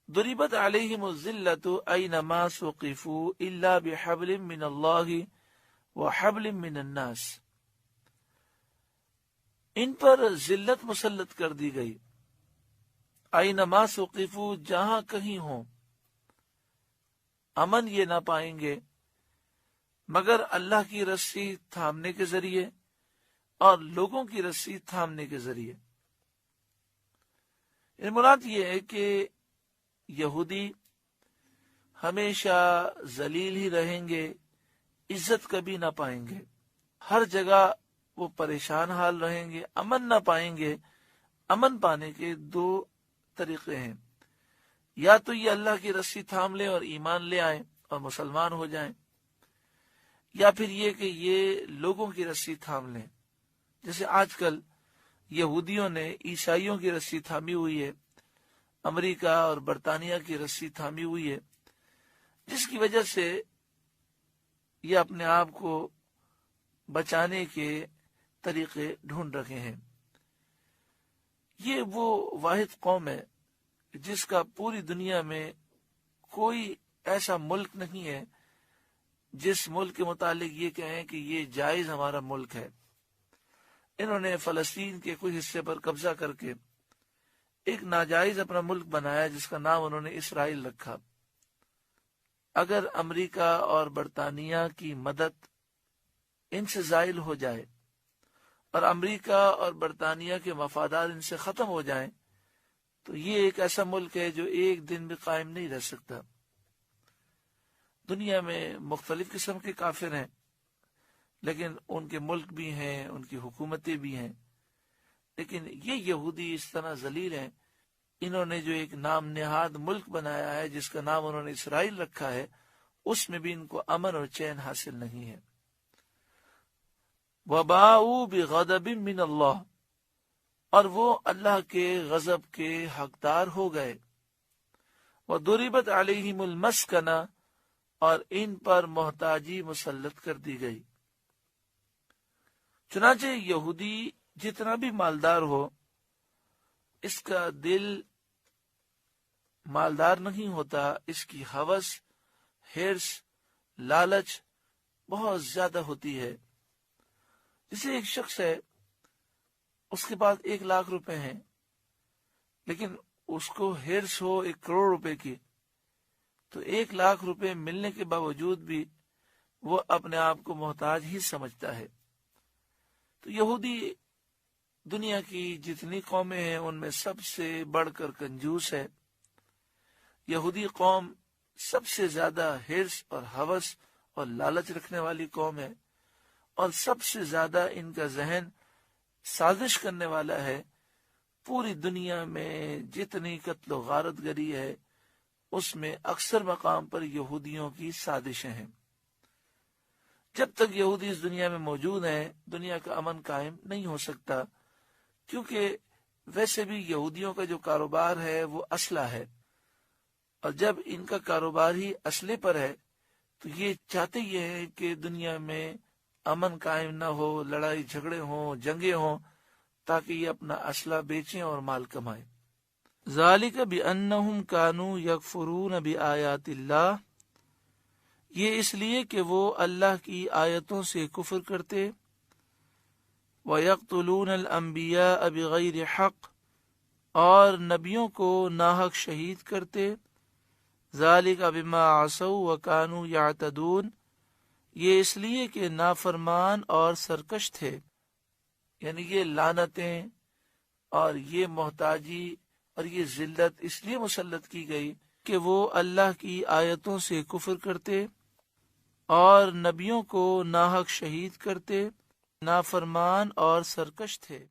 ضربت علیہم الذلۃ اینما ثقفوا الا بحبل من اللہ وحبل من الناس، ان پر ذلت مسلط کر دی گئی، اینما ثقفوا جہاں کہیں ہوں، امن یہ نہ پائیں گے مگر اللہ کی رسی تھامنے کے ذریعے اور لوگوں کی رسی تھامنے کے ذریعے۔ مراد یہ ہے کہ یہودی ہمیشہ ذلیل ہی رہیں گے، عزت کبھی نہ پائیں گے، ہر جگہ وہ پریشان حال رہیں گے، امن نہ پائیں گے۔ امن پانے کے دو طریقے ہیں، یا تو یہ اللہ کی رسی تھام لیں اور ایمان لے آئیں اور مسلمان ہو جائیں، یا پھر یہ کہ یہ لوگوں کی رسی تھام لیں، جیسے آج کل یہودیوں نے عیسائیوں کی رسی تھامی ہوئی ہے، امریکہ اور برطانیہ کی رسی تھامی ہوئی ہے، جس کی وجہ سے یہ اپنے آپ کو بچانے کے طریقے ڈھونڈ رہے ہیں۔ یہ وہ واحد قوم ہے جس کا پوری دنیا میں کوئی ایسا ملک نہیں ہے جس ملک کے متعلق یہ کہیں کہ یہ جائز ہمارا ملک ہے۔ انہوں نے فلسطین کے کچھ حصے پر قبضہ کر کے ایک ناجائز اپنا ملک بنایا جس کا نام انہوں نے اسرائیل رکھا۔ اگر امریکہ اور برطانیہ کی مدد ان سے زائل ہو جائے اور امریکہ اور برطانیہ کے مفادات ان سے ختم ہو جائیں تو یہ ایک ایسا ملک ہے جو ایک دن بھی قائم نہیں رہ سکتا۔ دنیا میں مختلف قسم کے کافر ہیں، لیکن ان کے ملک بھی ہیں، ان کی حکومتیں بھی ہیں، لیکن یہ یہودی اس طرح ذلیل ہیں، انہوں نے جو ایک نام نہاد ملک بنایا ہے جس کا نام انہوں نے اسرائیل رکھا ہے، اس میں بھی ان کو امن اور چین حاصل نہیں ہے۔ وَبَاءُوا بِغَضَبٍ مِّنَ اللَّهِ، اور وہ اللہ کے غضب کے حقدار ہو گئے۔ وَضُرِبَتْ عَلَيْهِمُ الْمَسْكَنَةُ، اور ان پر محتاجی مسلط کر دی گئی۔ چنانچہ یہودی جتنا بھی مالدار ہو، اس کا دل مالدار نہیں ہوتا، اس کی ہوس، حرص، لالچ بہت زیادہ ہوتی ہے۔ جیسے ایک شخص ہے، اس کے پاس 1,00,000 روپے ہیں، لیکن اس کو حرص ہو 1,00,00,000 روپے کی، تو 1,00,000 روپے ملنے کے باوجود بھی وہ اپنے آپ کو محتاج ہی سمجھتا ہے۔ تو یہودی دنیا کی جتنی قومیں ہیں ان میں سب سے بڑھ کر کنجوس ہے۔ یہودی قوم سب سے زیادہ حرص اور ہوس اور لالچ رکھنے والی قوم ہے، اور سب سے زیادہ ان کا ذہن سازش کرنے والا ہے۔ پوری دنیا میں جتنی قتل و غارت گری ہے اس میں اکثر مقام پر یہودیوں کی سازشیں ہیں۔ جب تک یہودی اس دنیا میں موجود ہیں دنیا کا امن قائم نہیں ہو سکتا، کیونکہ ویسے بھی یہودیوں کا جو کاروبار ہے وہ اسلحہ ہے، اور جب ان کا کاروبار ہی اسلحے پر ہے تو یہ چاہتے یہ ہیں کہ دنیا میں امن قائم نہ ہو، لڑائی جھگڑے ہوں، جنگیں ہوں، تاکہ یہ اپنا اسلحہ بیچیں اور مال کمائیں۔ ذالک بانہم کانوا یکفرون بآیات اللہ، یہ اس لیے کہ وہ اللہ کی آیتوں سے کفر کرتے، وَيَقْتُلُونَ الْأَنْبِيَاءَ بِغَيْرِ حَقٍّ، اور نبیوں کو ناحق شہید کرتے، ذَلِكَ بِمَا عَصَوْا وَكَانُوا يَعْتَدُونَ، یہ اس لیے کہ نافرمان اور سرکش تھے، یعنی یہ لعنتیں اور یہ محتاجی اور یہ ذلت اس لیے مسلط کی گئی کہ وہ اللہ کی آیتوں سے کفر کرتے اور نبیوں کو ناحق شہید کرتے، نافرمان اور سرکش تھے۔